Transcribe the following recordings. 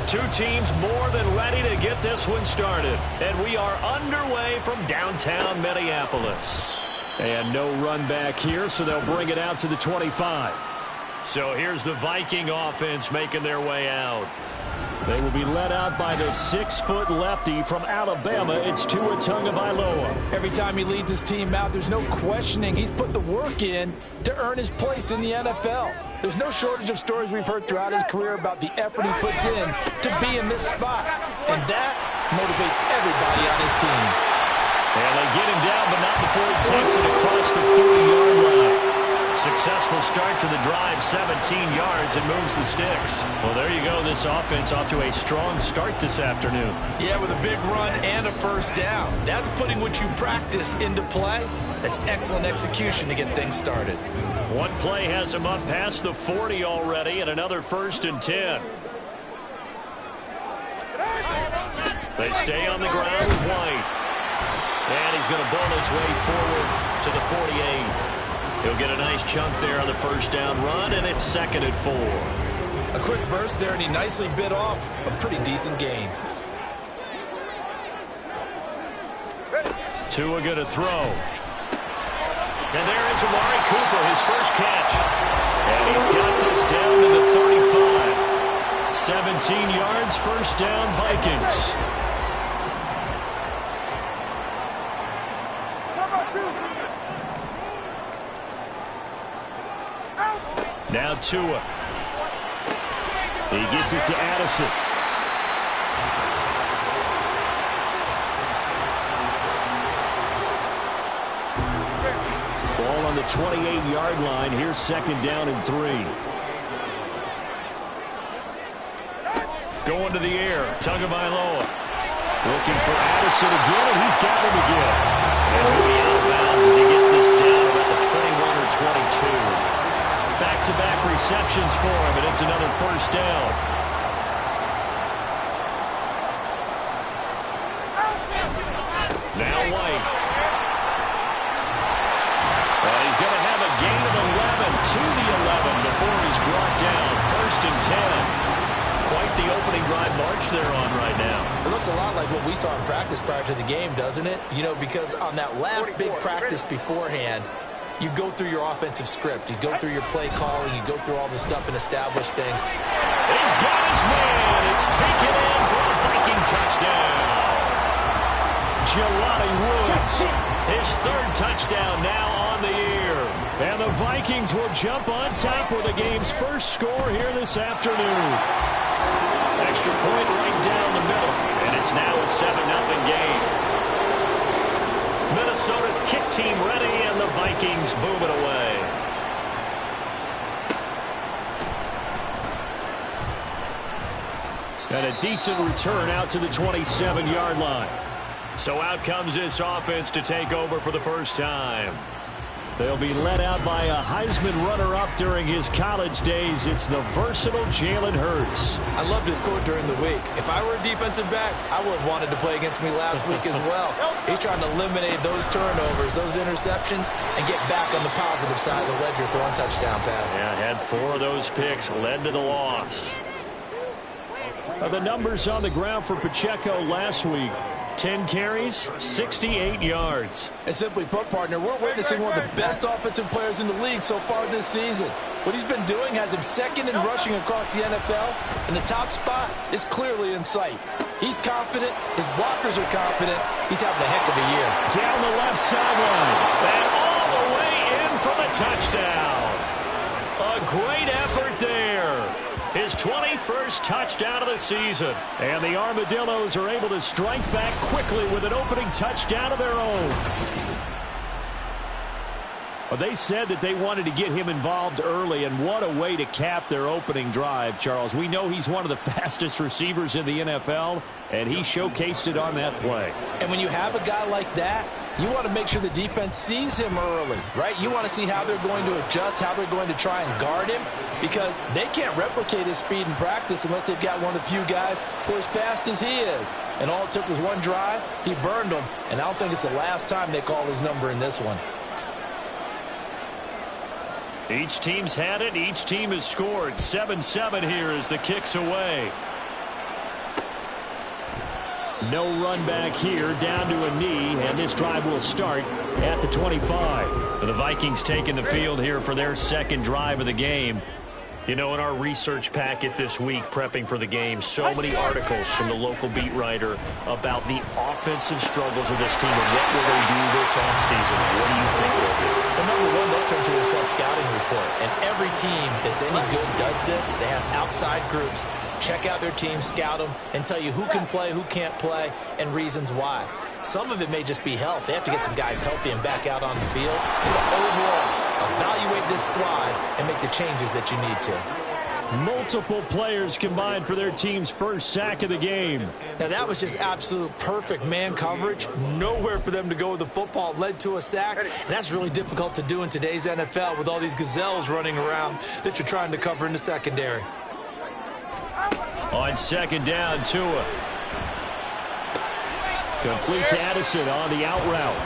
Two teams more than ready to get this one started. And we are underway from downtown Minneapolis. And no run back here, so they'll bring it out to the 25. So here's the Viking offense making their way out. They will be led out by the 6-foot lefty from Alabama. It's Tua Tagovailoa. Every time he leads his team out, there's no questioning. He's put the work in to earn his place in the NFL. There's no shortage of stories we've heard throughout his career about the effort he puts in to be in this spot. And that motivates everybody on his team. And they get him down, but not before he takes it across the 40-yard line. Successful start to the drive, 17 yards, and moves the sticks. Well, there you go. This offense off to a strong start this afternoon. Yeah, with a big run and a first down. That's putting what you practice into play. That's excellent execution to get things started. One play has him up past the 40 already, and another 1st and 10. They stay on the ground with White. And he's going to bull his way forward to the 48. He'll get a nice chunk there on the first down run, and it's 2nd and 4. A quick burst there, and he nicely bit off a pretty decent gain. Tua going to throw. And there is Amari Cooper, his first catch. And he's got this down to the 35. 17 yards, first down, Vikings. Now Tua. He gets it to Addison. Ball on the 28-yard line. Here's 2nd down and 3. Going to the air. Tagovailoa. Looking for Addison again, and he's got him again. And moving out of bounds as he gets this down about the 21 or 22. Back-to-back receptions for him, and it's another first down. Now White. And he's going to have a gain of 11 to the 11 before he's brought down. 1st and 10. Quite the opening drive march they're on right now. It looks a lot like what we saw in practice prior to the game, doesn't it? You know, because on that last big practice beforehand, you go through your offensive script. You go through your play calling. You go through all the stuff and establish things. He's got his man. It's taken in for a Viking touchdown. Jelani Woods, his 3rd touchdown now on the year. And the Vikings will jump on top with the game's first score here this afternoon. Extra point right down the middle. And it's now a 7-0 game. Minnesota's kick team ready, and the Vikings boom it away. And a decent return out to the 27-yard line. So out comes this offense to take over for the first time. They'll be led out by a Heisman runner-up during his college days. It's the versatile Jalen Hurts. I loved his quote during the week. If I were a defensive back, I would have wanted to play against me last week as well. He's trying to eliminate those turnovers, those interceptions, and get back on the positive side of the ledger throwing touchdown passes. Yeah, had 4 of those picks, led to the loss. The numbers on the ground for Pacheco last week. 10 carries, 68 yards. And simply put, partner, we're witnessing one of the best offensive players in the league so far this season. What he's been doing has him 2nd in rushing across the NFL, and the top spot is clearly in sight. He's confident. His blockers are confident. He's having a heck of a year. Down the left sideline. And all the way in for the touchdown. A great effort there. His 21st touchdown of the season. And the Armadillos are able to strike back quickly with an opening touchdown of their own. Well, they said that they wanted to get him involved early, and what a way to cap their opening drive, Charles. We know he's one of the fastest receivers in the NFL, and he showcased it on that play. And when you have a guy like that, you want to make sure the defense sees him early, right? You want to see how they're going to adjust, how they're going to try and guard him, because they can't replicate his speed in practice unless they've got one of the few guys who are as fast as he is. And all it took was one drive. He burned them, and I don't think it's the last time they call his number in this one. Each team's had it. Each team has scored. 7-7 here as the kick's away. No run back here, down to a knee, and this drive will start at the 25. The Vikings taking the field here for their second drive of the game. You know, in our research packet this week, prepping for the game, so many articles from the local beat writer about the offensive struggles of this team and what will they do this offseason. What do you think it'll be? Well, number one, they'll turn to a self-scouting report. And every team that's any good does this. They have outside groups. Check out their team, scout them, and tell you who can play, who can't play, and reasons why. Some of it may just be health. They have to get some guys healthy and back out on the field. But overall, evaluate this squad and make the changes that you need to. Multiple players combined for their team's first sack of the game. Now, that was just absolute perfect man coverage. Nowhere for them to go with the football. Led to a sack, and that's really difficult to do in today's NFL with all these gazelles running around that you're trying to cover in the secondary. On second down, Tua. Complete to Addison on the out route.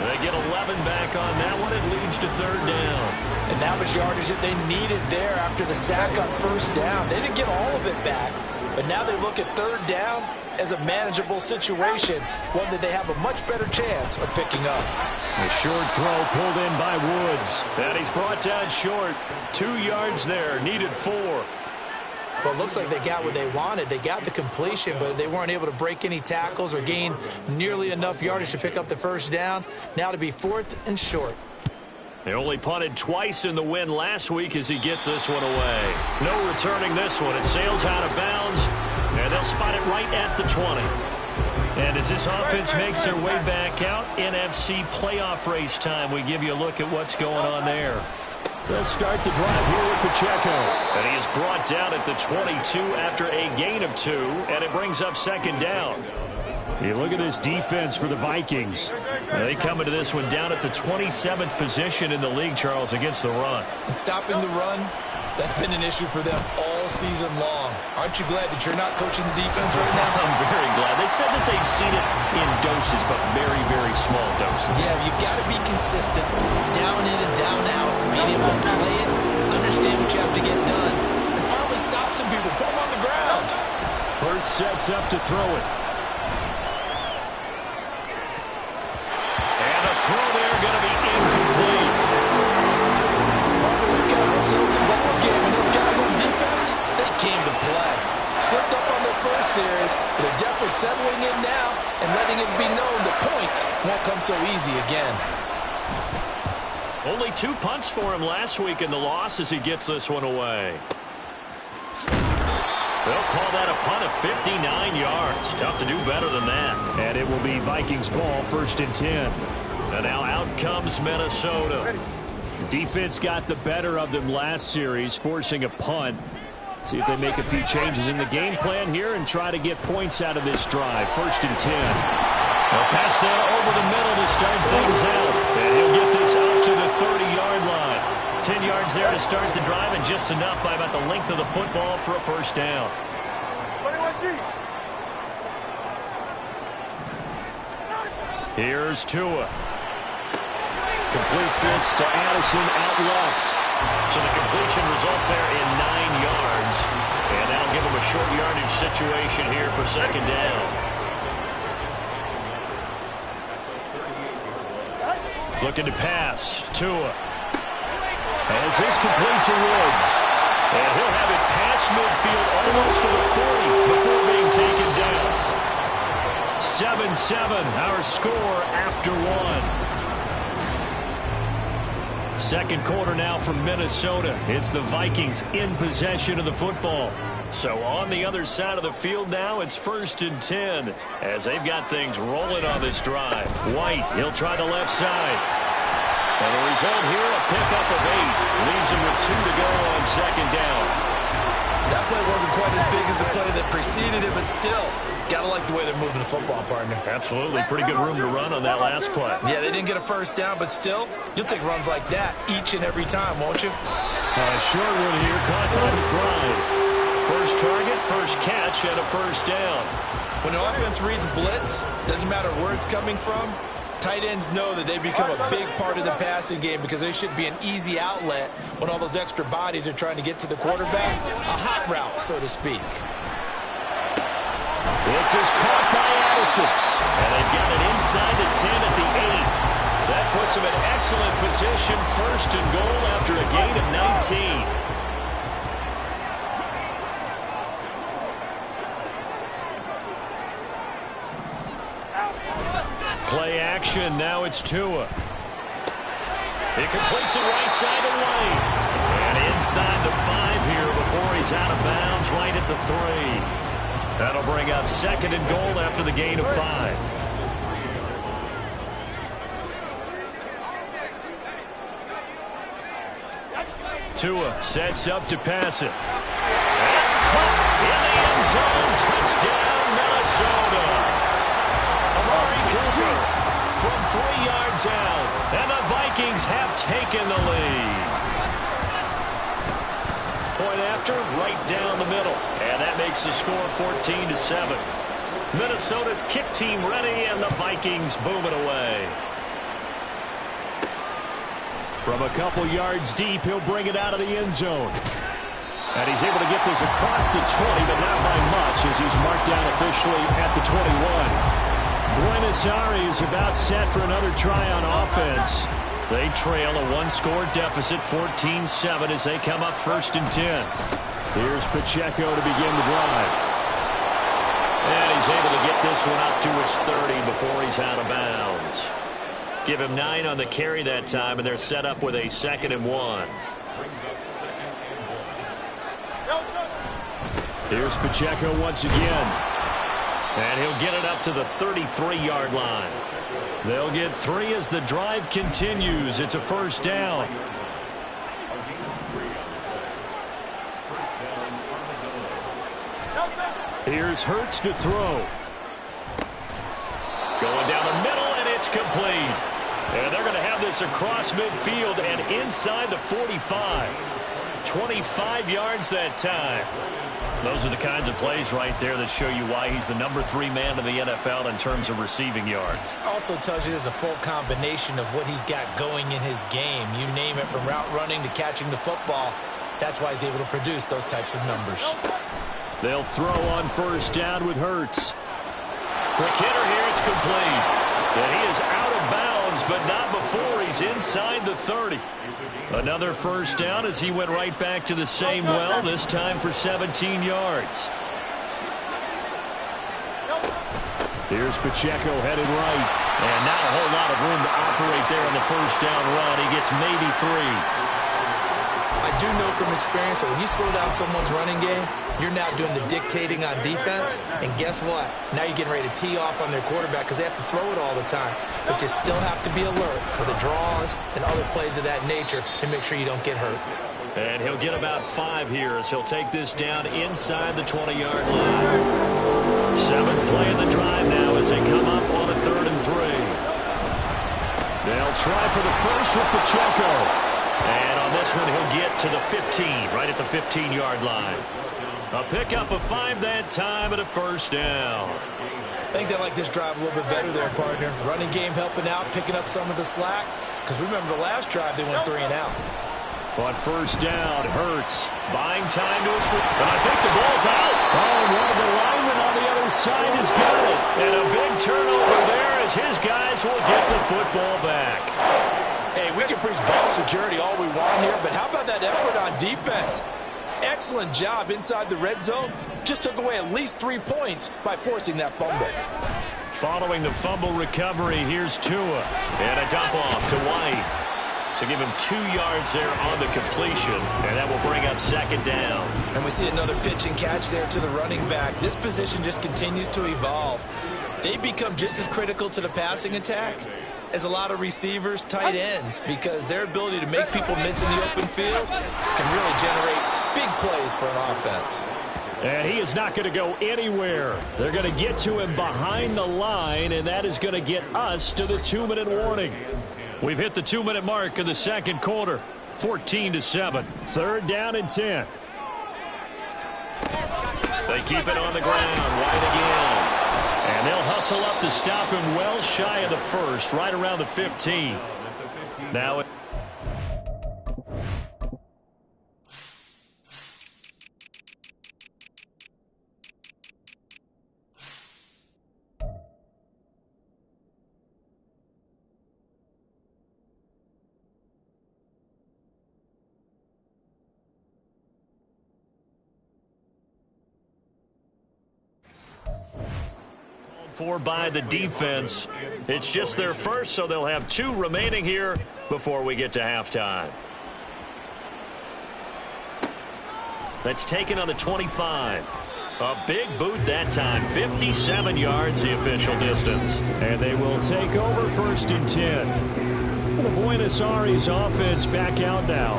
They get 11 back on that one. It leads to third down. And that was yardage that they needed there after the sack on first down. They didn't get all of it back, but now they look at third down as a manageable situation, one that they have a much better chance of picking up. A short throw pulled in by Woods. And he's brought down short. 2 yards there, needed 4. Well, it looks like they got what they wanted. They got the completion, but they weren't able to break any tackles or gain nearly enough yardage to pick up the first down. Now to be 4th and short. They only punted twice in the win last week as he gets this one away. No returning this one. It sails out of bounds, and they'll spot it right at the 20. And as this offense makes their way back out, NFC playoff race time, we give you a look at what's going on there. They'll start the drive here with Pacheco. And he is brought down at the 22 after a gain of 2, and it brings up second down. You look at this defense for the Vikings. They come into this one down at the 27th position in the league, Charles, against the run. And stopping the run, that's been an issue for them all season long. Aren't you glad that you're not coaching the defense right now? I'm very glad. They said that they've seen it in doses, but very, very small doses. Yeah, you've got to be consistent. It's down in and down out. Being able to play it, understand what you have to get done, and finally stop some people, put them on the ground. Burt sets up to throw it. And a throw there going to be incomplete. We've got ourselves a ball game, and those guys on defense, they came to play. Slipped up on their first series, but they're definitely settling in now and letting it be known the points won't come so easy again. Only 2 punts for him last week in the loss as he gets this one away. They'll call that a punt of 59 yards. Tough to do better than that. And it will be Vikings ball, 1st and 10. And now out comes Minnesota. Defense got the better of them last series, forcing a punt. See if they make a few changes in the game plan here and try to get points out of this drive. 1st and 10. They'll pass there over the middle to start things out. And he'll get this out to the 30-yard line. 10 yards there to start the drive, and just enough by about the length of the football for a first down. Here's Tua. Completes this to Addison out left. So the completion results there in 9 yards. And that'll give him a short yardage situation here for second down. Looking to pass. Tua. As this complete to Woods. And he'll have it past midfield almost to the 40 before being taken down. 7-7, our score after 1. Second quarter now from Minnesota. It's the Vikings in possession of the football. So on the other side of the field now, it's 1st and 10 as they've got things rolling on this drive. White, he'll try the left side. And the result here, a pickup of 8. Leaves him with 2 to go on second down. That play wasn't quite as big as the play that preceded it, but still, got to like the way they're moving the football, partner. Absolutely. Pretty good room to run on that last play. Yeah, they didn't get a first down, but still, you'll take runs like that each and every time, won't you? Short one here, caught by McBride. First target, first catch, and a first down. When the offense reads blitz, doesn't matter where it's coming from, tight ends know that they become a big part of the passing game because they should be an easy outlet when all those extra bodies are trying to get to the quarterback. A hot route, so to speak. This is caught by Addison. And they've got it inside the 10 at the 8. That puts them in excellent position, first and goal after a gain of 19. Play action, now it's Tua. He completes it right side of the lane. And inside the 5 here before he's out of bounds, right at the 3. That'll bring up second and goal after the gain of 5. Tua sets up to pass it. That's caught in the end zone. Touchdown, Minnesota. Amari Cooper from 3 yards out. And the Vikings have taken the lead. Point after, right down the middle. And that makes the score 14-7. Minnesota's kick team ready, and the Vikings boom it away. From a couple yards deep, he'll bring it out of the end zone. And he's able to get this across the 20, but not by much, as he's marked down officially at the 21. Buenos Aires about set for another try on offense. They trail a 1-score deficit, 14-7, as they come up first and 10. Here's Pacheco to begin the drive. And he's able to get this one up to his 30 before he's out of bounds. Give him 9 on the carry that time, and they're set up with a 2nd and 1. Here's Pacheco once again. And he'll get it up to the 33-yard line. They'll get 3 as the drive continues. It's a first down. Here's Hurts to throw. Going down the middle, and it's complete. And they're going to have this across midfield and inside the 45. 25 yards that time. Those are the kinds of plays right there that show you why he's the number 3 man in the NFL in terms of receiving yards. Also tells you there's a full combination of what he's got going in his game. You name it, from route running to catching the football. That's why he's able to produce those types of numbers. They'll throw on first down with Hurts. Quick hitter here, it's complete. And he is out of bounds, but not before he's inside the 30. Another first down as he went right back to the same well, this time for 17 yards. Here's Pacheco headed right. And not a whole lot of room to operate there on the first down run. He gets maybe 3. I do know from experience that when you slow down someone's running game, you're now doing the dictating on defense. And guess what? Now you're getting ready to tee off on their quarterback because they have to throw it all the time. But you still have to be alert for the draws and other plays of that nature and make sure you don't get hurt. And he'll get about 5 here as he'll take this down inside the 20-yard line. 7th play of the drive now as they come up on a 3rd and 3. They'll try for the first with Pacheco. And on this one, he'll get to the 15, right at the 15-yard line. A pickup of 5 that time and a first down. I think they like this drive a little bit better there, partner. Running game helping out, picking up some of the slack. Because remember, the last drive, they went 3 and out. On first down, Hurts buying time to a slip. And I think the ball's out. Oh, and one of the linemen on the other side has got it. And a big turnover there as his guys will get the football back. Hey, we can preach ball security all we want here, but how about that effort on defense? Excellent job inside the red zone. Just took away at least 3 points by forcing that fumble. Following the fumble recovery, here's Tua. And a dump off to White. So give him 2 yards there on the completion, and that will bring up 2nd down. And we see another pitch and catch there to the running back. This position just continues to evolve. They become just as critical to the passing attack as a lot of receivers, tight ends, because their ability to make people miss in the open field can really generate big plays for an offense. And he is not going to go anywhere. They're going to get to him behind the line, and that is going to get us to the 2-minute warning. We've hit the 2-minute mark in the second quarter. 14-7. 3rd down and 10. They keep it on the ground. White again. And they'll hustle up to stop him well shy of the first, right around the 15. Now for by the defense. It's just their first, so they'll have 2 remaining here before we get to halftime. That's taken on the 25. A big boot that time. 57 yards the official distance. And they will take over 1st and 10. The Buenos Aires offense back out now.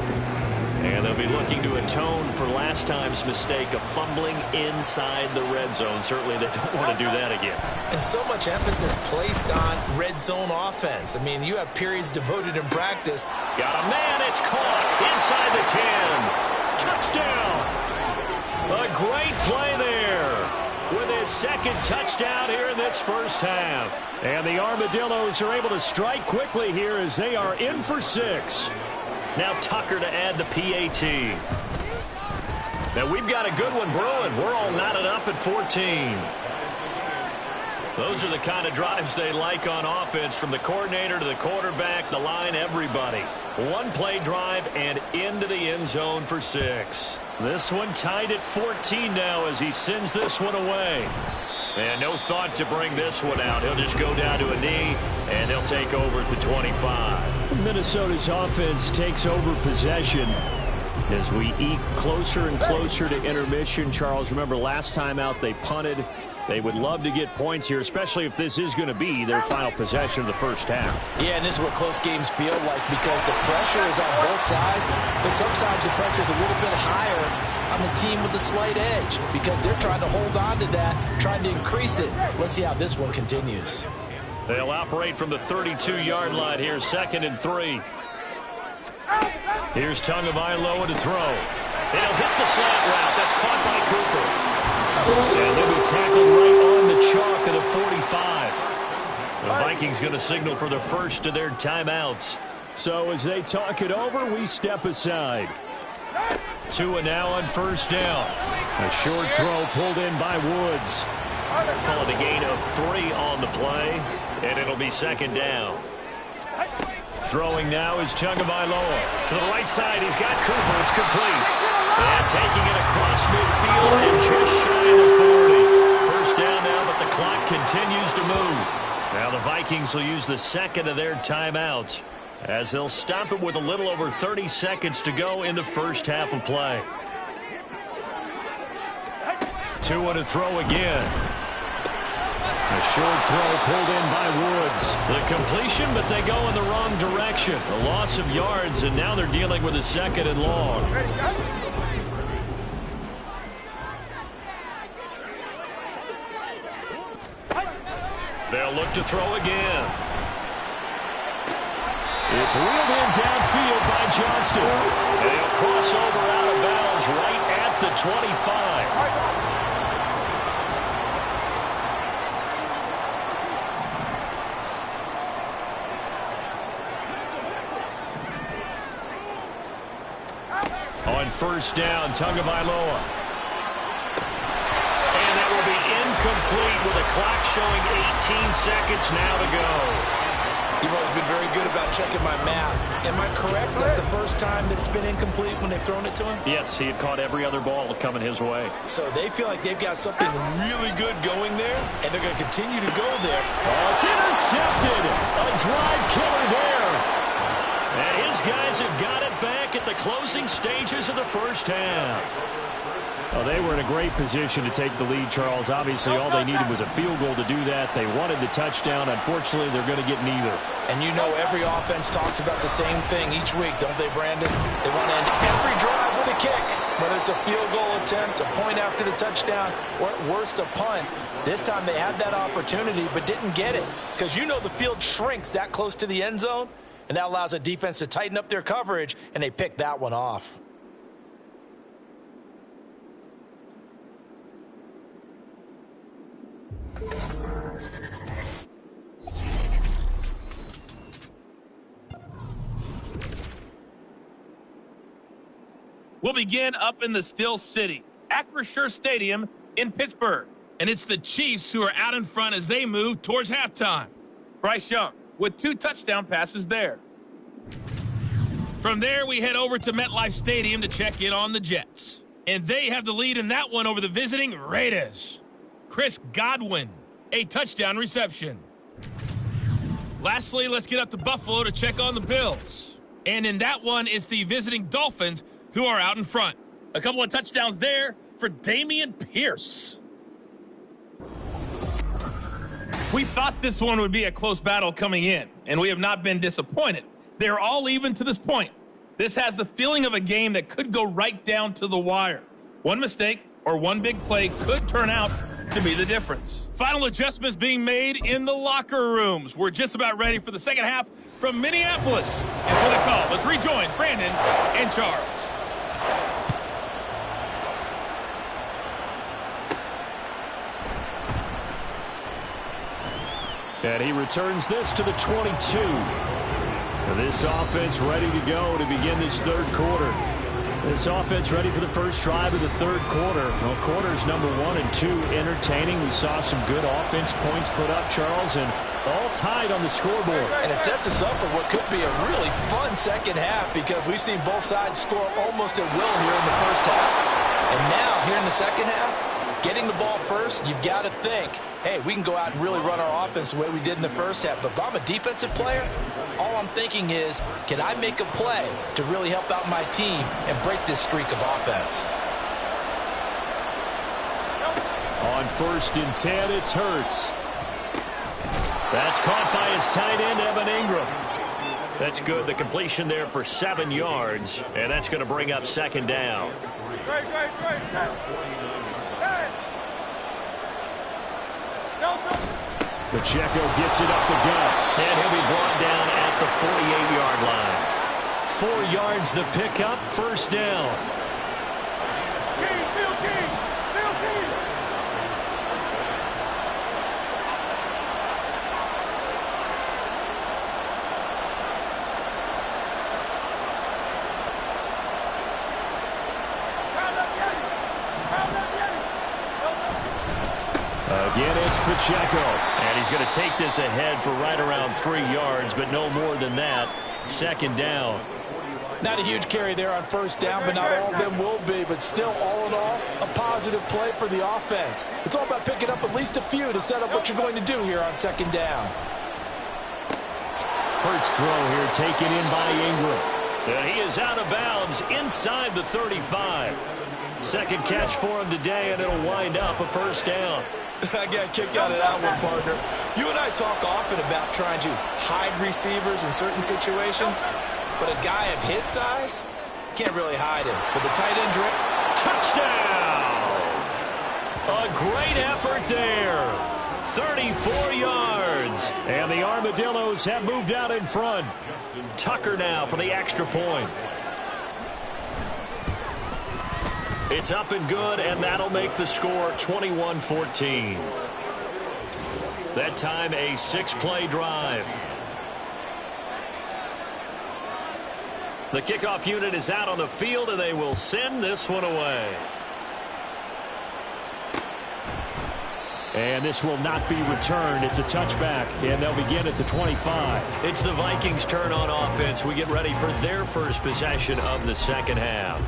And they'll be looking to atone for last time's mistake of fumbling inside the red zone. Certainly they don't want to do that again. And so much emphasis placed on red zone offense. I mean, you have periods devoted in practice. Got a man. It's caught inside the 10. Touchdown. A great play there with his 2nd touchdown here in this first half. And the Armadillos are able to strike quickly here as they are in for 6. Now Tucker to add the PAT. Now we've got a good one brewing. We're all knotted up at 14. Those are the kind of drives they like on offense, from the coordinator to the quarterback, the line, everybody. 1-play drive and into the end zone for 6. This one tied at 14 now as he sends this one away. And no thought to bring this one out. He'll just go down to a knee, and he'll take over at the 25. Minnesota's offense takes over possession as we eke closer and closer to intermission. Charles, remember last time out they punted. They would love to get points here, especially if this is going to be their final possession of the first half. Yeah, and this is what close games feel like, because the pressure is on both sides, but sometimes the pressure is a little bit higher on the team with the slight edge because they're trying to hold on to that, trying to increase it. Let's see how this one continues. They'll operate from the 32-yard line here, 2nd and 3. Here's Tagovailoa to throw. And he'll hit the slant route. That's caught by Cooper. And they'll be tackled right on the chalk of the 45. The Vikings going to signal for the first of their timeouts. So as they talk it over, we step aside. Tua now on 1st down. A short throw pulled in by Woods. Calling a gain of 3 on the play, and it'll be 2nd down. Throwing now is Tagovailoa. To the right side, he's got Cooper. It's complete. And taking it across midfield and just shy of the 40. First down now, but the clock continues to move. Now the Vikings will use the 2nd of their timeouts as they'll stop it with a little over 30 seconds to go in the first half of play. Tua to throw again. A short throw pulled in by Woods. The completion, but they go in the wrong direction. A loss of yards, and now they're dealing with a 2nd and long. They'll look to throw again. It's reeled in downfield by Johnston. And he'll cross over out of bounds right at the 25. On 1st down, Tagovailoa. And that will be incomplete with the clock showing 18 seconds now to go. You've always been very good about checking my math. Am I correct? That's the first time that it's been incomplete when they've thrown it to him? Yes, he had caught every other ball coming his way. So they feel like they've got something really good going there, and they're going to continue to go there. Oh, it's intercepted. A drive killer there. And his guys have got it back at the closing stages of the first half. Oh, they were in a great position to take the lead, Charles. Obviously, all they needed was a field goal to do that. They wanted the touchdown. Unfortunately, they're going to get neither. And you know every offense talks about the same thing each week, don't they, Brandon? They want to end every drive with a kick, whether it's a field goal attempt, a point after the touchdown, or at worst, a punt. This time they had that opportunity but didn't get it because you know the field shrinks that close to the end zone, and that allows a defense to tighten up their coverage, and they picked that one off. We'll begin up in the Still City, Acrisure Stadium in Pittsburgh. And it's the Chiefs who are out in front as they move towards halftime. Bryce Young with 2 touchdown passes there. From there, we head over to MetLife Stadium to check in on the Jets. And they have the lead in that one over the visiting Raiders. Chris Godwin a touchdown reception. Lastly, let's get up to Buffalo to check on the Bills. And in that one, it's the visiting Dolphins who are out in front. A couple of touchdowns there for Dameon Pierce. We thought this one would be a close battle coming in, and we have not been disappointed. They're all even to this point. This has the feeling of a game that could go right down to the wire. One mistake or one big play could turn out to be the difference. Final adjustments being made in the locker rooms. We're just about ready for the second half from Minneapolis. And for the call, let's rejoin Brandon and Charles. And he returns this to the 22. This offense ready to go to begin this third quarter. This offense ready for the first drive of the third quarter. Well, quarters number 1 and 2 entertaining. We saw some good offense points put up, Charles, and all tied on the scoreboard. And it sets us up for what could be a really fun second half because we've seen both sides score almost at will here in the first half. And now, here in the second half, getting the ball first, you've got to think, hey, we can go out and really run our offense the way we did in the first half. But if I'm a defensive player, all I'm thinking is, can I make a play to really help out my team and break this streak of offense? On 1st and 10, it's Hurts. That's caught by his tight end, Evan Ingram. That's good. The completion there for 7 yards, and that's going to bring up second down. Pacheco gets it up the gut, and he'll be brought down at the 48-yard line. 4 yards the pickup, first down. Again, it's Pacheco, and he's going to take this ahead for right around 3 yards, but no more than that. Second down. Not a huge carry there on first down, but not all of them will be. But still, all in all, a positive play for the offense. It's all about picking up at least a few to set up what you're going to do here on second down. Hurts throw here taken in by Ingram. And he is out of bounds inside the 35. Second catch for him today, and it'll wind up a first down. I got kicked out of that one, partner. You and I talk often about trying to hide receivers in certain situations, but a guy of his size can't really hide him. But the tight end drip. Touchdown! A great effort there. 34 yards. And the Armadillos have moved out in front. Tucker now for the extra point. It's up and good, and that'll make the score 21-14. That time, a 6-play drive. The kickoff unit is out on the field, and they will send this one away. And this will not be returned. It's a touchback, and they'll begin at the 25. It's the Vikings' turn on offense. We get ready for their first possession of the second half.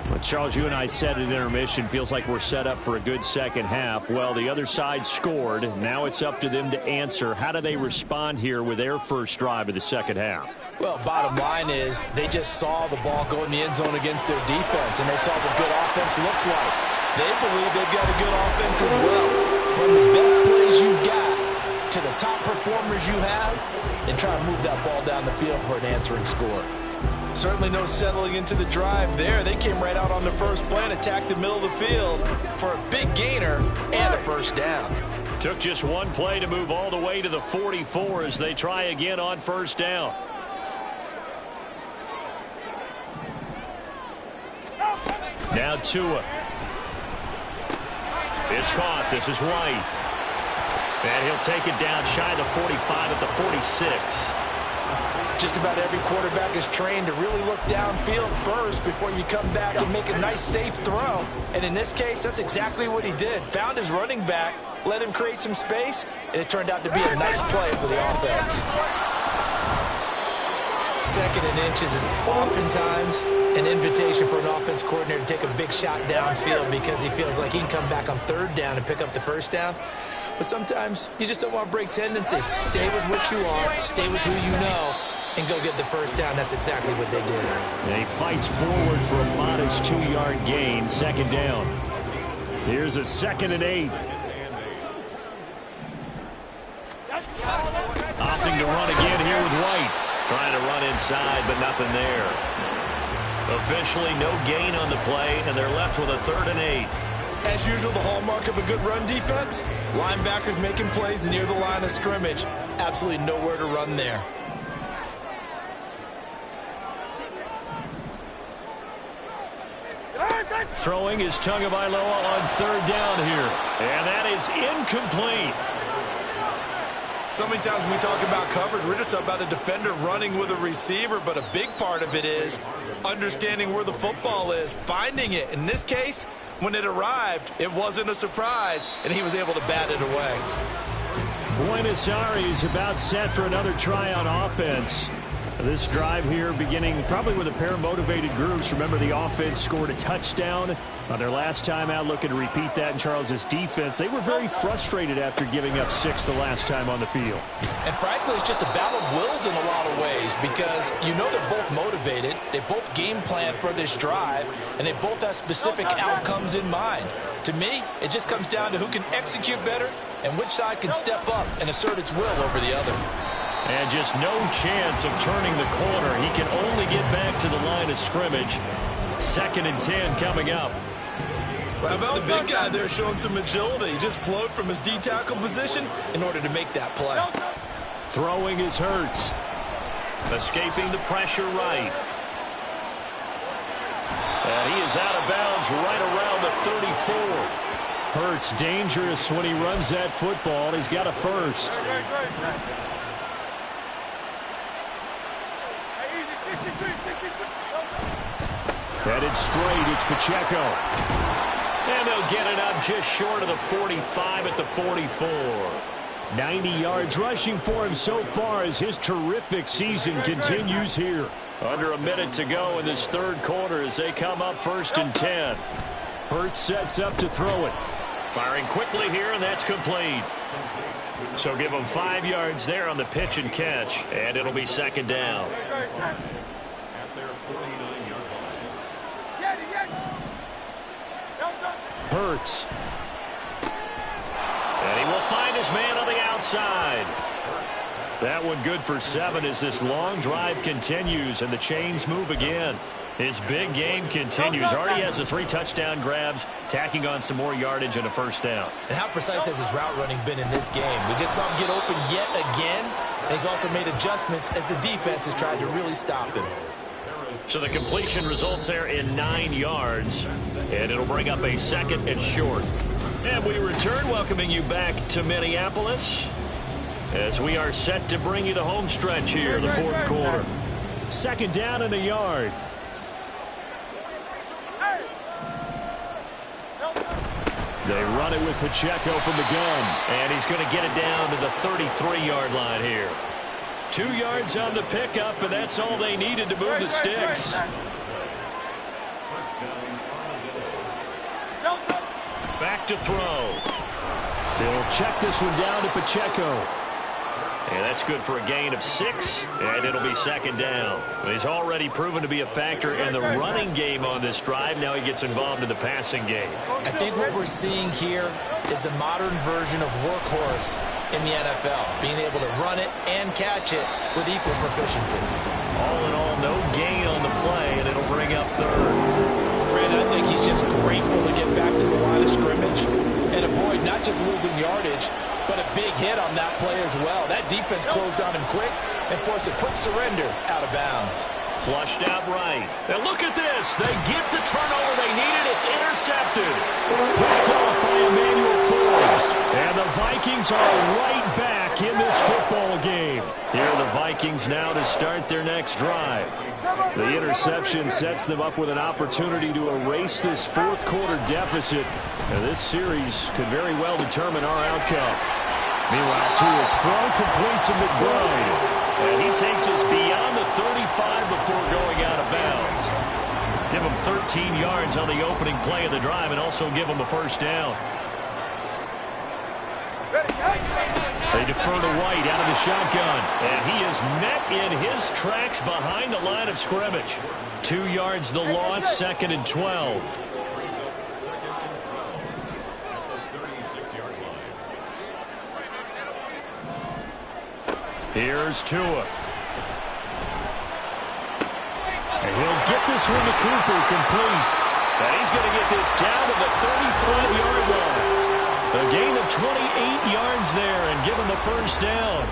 Well, Charles, you and I said at intermission, feels like we're set up for a good second half. Well, the other side scored. Now it's up to them to answer. How do they respond here with their first drive of the second half? Well, bottom line is they just saw the ball go in the end zone against their defense, and they saw what good offense looks like. They believe they've got a good offense as well. Run the best plays you've got to the top performers you have and try to move that ball down the field for an answering score. Certainly no settling into the drive there. They came right out on the first play and attacked the middle of the field for a big gainer and a first down. Took just one play to move all the way to the 44 as they try again on first down. Now Tua. It's caught. This is White. And he'll take it down shy of the 45 at the 46. Just about every quarterback is trained to really look downfield first before you come back and make a nice, safe throw. And in this case, that's exactly what he did. Found his running back, let him create some space, and it turned out to be a nice play for the offense. Second and inches is oftentimes an invitation for an offense coordinator to take a big shot downfield because he feels like he can come back on third down and pick up the first down. But sometimes you just don't want to break tendency. Stay with what you are, stay with who you know, and go get the first down. That's exactly what they did. And he fights forward for a modest 2-yard gain, second down. Here's a 2nd and 8. Opting to run again here with White. Trying to run inside, but nothing there. Officially no gain on the play, and they're left with a 3rd and 8. As usual, the hallmark of a good run defense, linebackers making plays near the line of scrimmage. Absolutely nowhere to run there. Throwing is Tagovailoa on 3rd down here. And that is incomplete. So many times when we talk about coverage, we're just about a defender running with a receiver, but a big part of it is understanding where the football is, finding it. In this case, when it arrived, it wasn't a surprise, and he was able to bat it away. Buenos Aires about set for another try on offense. This drive here beginning probably with a pair of motivated groups. Remember, the offense scored a touchdown on their last time out, looking to repeat that in Charles's defense. They were very frustrated after giving up 6 the last time on the field. And frankly, it's just a battle of wills in a lot of ways because you know they're both motivated, they both game plan for this drive, and they both have specific outcomes in mind. To me, it just comes down to who can execute better and which side can step up and assert its will over the other. And just no chance of turning the corner. He can only get back to the line of scrimmage. 2nd and 10 coming up. Well, how about the big guy there showing some agility? He just flowed from his D-tackle position in order to make that play. Throwing is Hurts. Escaping the pressure right. And he is out of bounds right around the 34. Hurts dangerous when he runs that football. He's got a first. Headed straight, it's Pacheco. And they'll get it up just short of the 45 at the 44. 90 yards rushing for him so far as his terrific season continues here. Under a minute to go in this 3rd quarter as they come up 1st and 10. Hurts sets up to throw it. Firing quickly here, and that's complete. So give them 5 yards there on the pitch and catch, and it'll be 2nd down. Hurts. And he will find his man on the outside. That one good for 7 as this long drive continues and the chains move again. His big game continues. Already has the 3 touchdown grabs, tacking on some more yardage and a first down. And how precise has his route running been in this game? We just saw him get open yet again, and he's also made adjustments as the defense has tried to really stop him. So the completion results there in 9 yards, and it'll bring up a 2nd and short. And we return, welcoming you back to Minneapolis as we are set to bring you the home stretch here, the 4th quarter. 2nd down and a yard. They run it with Pacheco from the gun, and he's going to get it down to the 33-yard line here. 2 yards on the pickup, and that's all they needed to move the sticks. Back to throw. They'll check this one down to Pacheco. And that's good for a gain of 6, and it'll be 2nd down. He's already proven to be a factor in the running game on this drive. Now he gets involved in the passing game. I think what we're seeing here is the modern version of workhorse in the NFL, being able to run it and catch it with equal proficiency. All in all, no gain on the play, and it'll bring up 3rd. Brandon, I think he's just grateful to get back to the line of scrimmage and avoid not just losing yardage, but a big hit on that play as well. That defense closed on him quick and forced a quick surrender out of bounds. Flushed out right. And look at this. They get the turnover they needed. It's intercepted. Picked off by Emmanuel Forbes. And the Vikings are right back in this football game. Here are the Vikings now to start their next drive. The interception sets them up with an opportunity to erase this 4th quarter deficit. And this series could very well determine our outcome. Meanwhile, Tua's throw complete to McBride. And he takes us beyond the 35 before going out of bounds. Give him 13 yards on the opening play of the drive and also give him a first down. They defer to White out of the shotgun. And he is met in his tracks behind the line of scrimmage. 2 yards the loss, 2nd and 12. Here's Tua. And he'll get this one to Cooper, complete. And he's going to get this down to the 35-yard line. A gain of 28 yards there and give him the first down.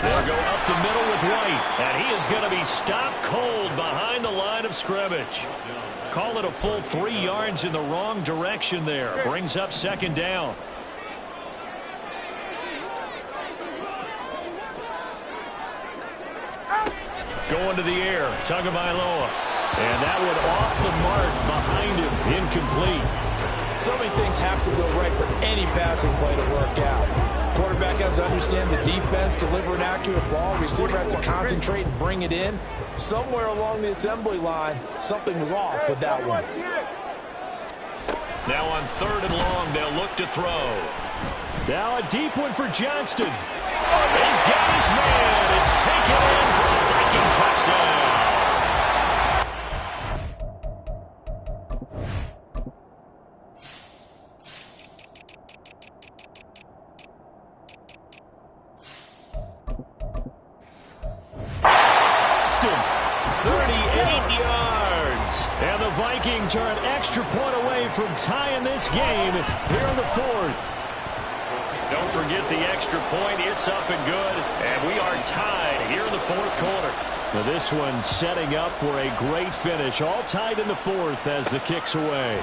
They'll go up the middle with White. And he is going to be stopped cold behind the line of scrimmage. Call it a full 3 yards in the wrong direction there. Brings up 2nd down. Going to the air, Tagovailoa. And that one off the mark behind him, incomplete. So many things have to go right for any passing play to work out. Quarterback has to understand the defense, deliver an accurate ball. Receiver has to concentrate and bring it in. Somewhere along the assembly line, something was off with that one. Now on 3rd and long, they'll look to throw. Now a deep one for Johnston. He's got his man. It's taken in for a Viking touchdown. Johnston, 38 yards. And the Vikings are an extra point away from tying this game here in the 4th. Don't forget the extra point. It's up and good. And we are tied here in the 4th quarter. Now this one setting up for a great finish. All tied in the 4th as the kick's away.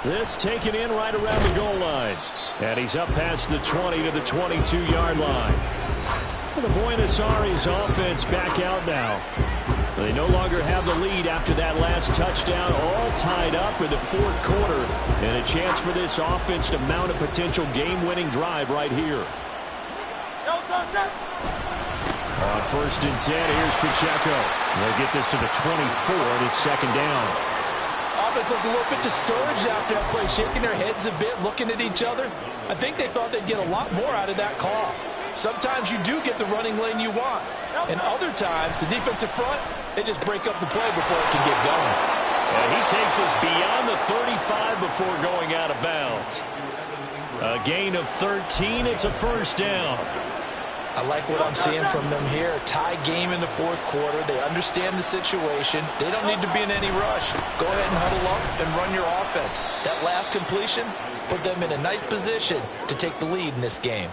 This taken in right around the goal line. And he's up past the 20 to the 22-yard line. And the Buenos Aires offense back out now. They no longer have the lead after that last touchdown, all tied up in the 4th quarter. And a chance for this offense to mount a potential game-winning drive right here. On 1st and 10, here's Pacheco. They'll get this to the 24, and it's 2nd down. Offense looked a little bit discouraged after that play, shaking their heads a bit, looking at each other. I think they thought they'd get a lot more out of that call. Sometimes you do get the running lane you want. And other times, the defensive front, they just break up the play before it can get going. And he takes us beyond the 35 before going out of bounds. A gain of 13. It's a 1st down. I like what I'm seeing from them here. Tie game in the 4th quarter. They understand the situation. They don't need to be in any rush. Go ahead and huddle up and run your offense. That last completion put them in a nice position to take the lead in this game.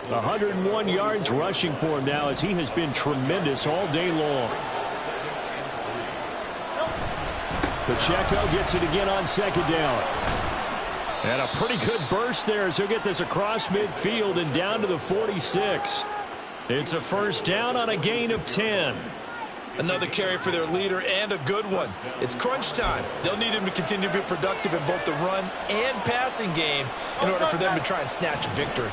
101 yards rushing for him now as he has been tremendous all day long. Pacheco gets it again on 2nd down. And a pretty good burst there as he'll get this across midfield and down to the 46. It's a 1st down on a gain of 10. Another carry for their leader and a good one. It's crunch time. They'll need him to continue to be productive in both the run and passing game in order for them to try and snatch a victory.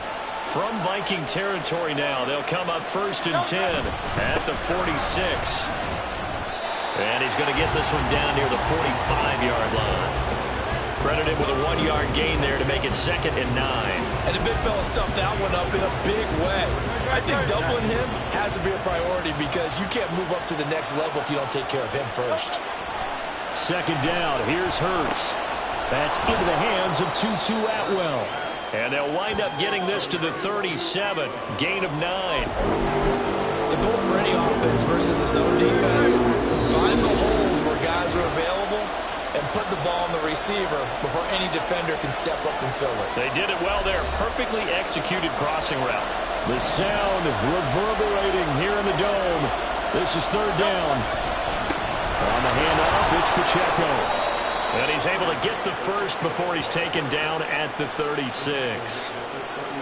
From Viking territory now, they'll come up 1st and 10 at the 46. And he's going to get this one down near the 45-yard line. Credited with a 1-yard gain there to make it 2nd and 9. And the big fella stuffed that one up in a big way. I think doubling him has to be a priority because you can't move up to the next level if you don't take care of him first. 2nd down. Here's Hurts. That's into the hands of Tutu Atwell. And they'll wind up getting this to the 37. Gain of 9. The goal for any offense versus his own defense, find the holes where guys are available and put the ball on the receiver before any defender can step up and fill it. They did it well there. Perfectly executed crossing route. The sound reverberating here in the dome. This is 3rd down. On the handoff, it's Pacheco. And he's able to get the first before he's taken down at the 36.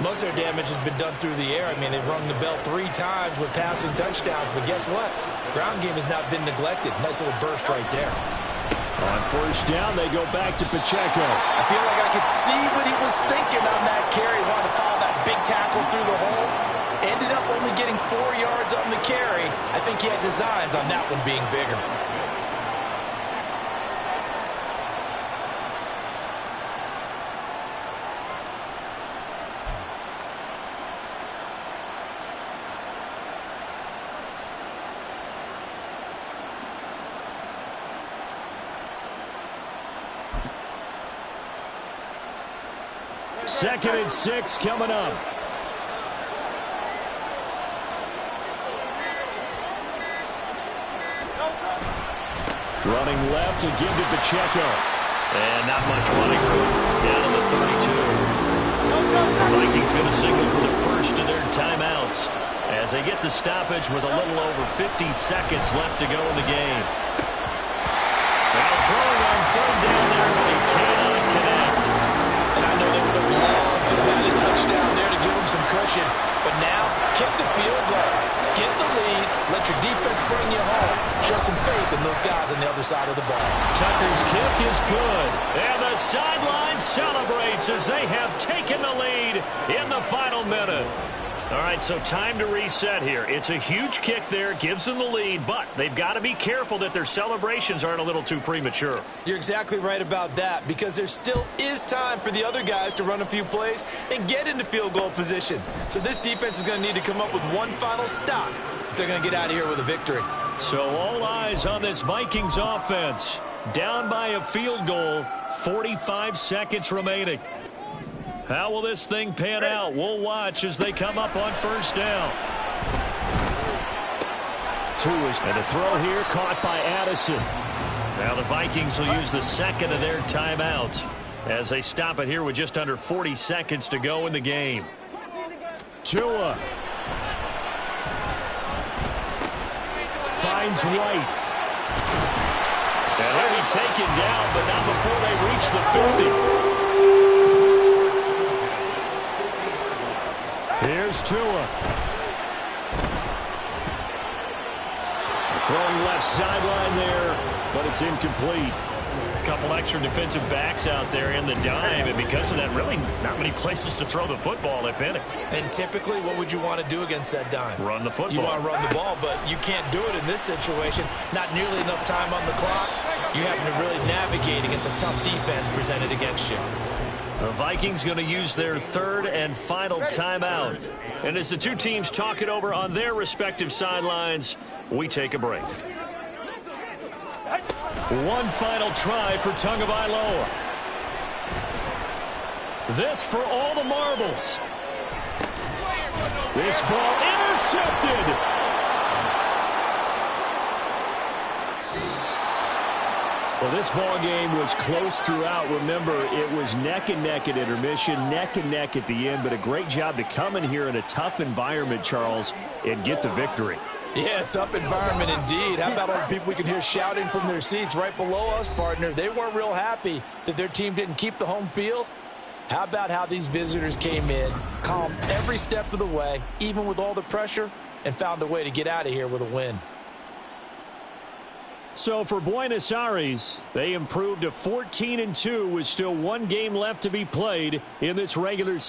Most of their damage has been done through the air. I mean, they've rung the bell 3 times with passing touchdowns. But guess what? Ground game has not been neglected. Nice little burst right there. On 1st down, they go back to Pacheco. I feel like I could see what he was thinking on that carry. Wanted to follow that big tackle through the hole. Ended up only getting 4 yards on the carry. I think he had designs on that one being bigger. 2nd and 6 coming up. Running left to give to Pacheco. And not much running room down in the 32. The Vikings going to signal for the first of their timeouts as they get the stoppage with a little over 50 seconds left to go in the game. Now throwing on 3rd down there, but he cannot connect. And I know they would have loved to have had a touchdown there to give them some cushion. But now, kick the field goal. Get the lead. Let your defense bring you home. Show some faith in those guys on the other side of the ball. Tucker's kick is good. And the sideline celebrates as they have taken the lead in the final minute. All right, so time to reset here. It's a huge kick there, gives them the lead, but they've got to be careful that their celebrations aren't a little too premature. You're exactly right about that, because there still is time for the other guys to run a few plays and get into field goal position. So this defense is going to need to come up with one final stop if they're going to get out of here with a victory. So all eyes on this Vikings offense. Down by a field goal, 45 seconds remaining. How will this thing pan out? We'll watch as they come up on 1st down. And the throw here caught by Addison. Now the Vikings will use the 2nd of their timeouts as they stop it here with just under 40 seconds to go in the game. Tua finds White. And he'll be taken down, but not before they reach the 50. Here's Tua. Throwing left sideline there, but it's incomplete. A couple extra defensive backs out there in the dime, and because of that, really not many places to throw the football, if any. And typically, what would you want to do against that dime? Run the football. You want to run the ball, but you can't do it in this situation. Not nearly enough time on the clock. You having to really navigate against a tough defense presented against you. The Vikings going to use their 3rd and final timeout. And as the two teams talk it over on their respective sidelines, we take a break. One final try for Tagovailoa. This for all the marbles. This ball intercepted. Well, this ball game was close throughout. Remember, it was neck and neck at intermission, neck and neck at the end, but a great job to come in here in a tough environment, Charles, and get the victory. Yeah, tough environment indeed. How about all the people we can hear shouting from their seats right below us, partner? They weren't real happy that their team didn't keep the home field. How about how these visitors came in, calm every step of the way, even with all the pressure, and found a way to get out of here with a win. So for Buenos Aires, they improved to 14-2 with still one game left to be played in this regular season.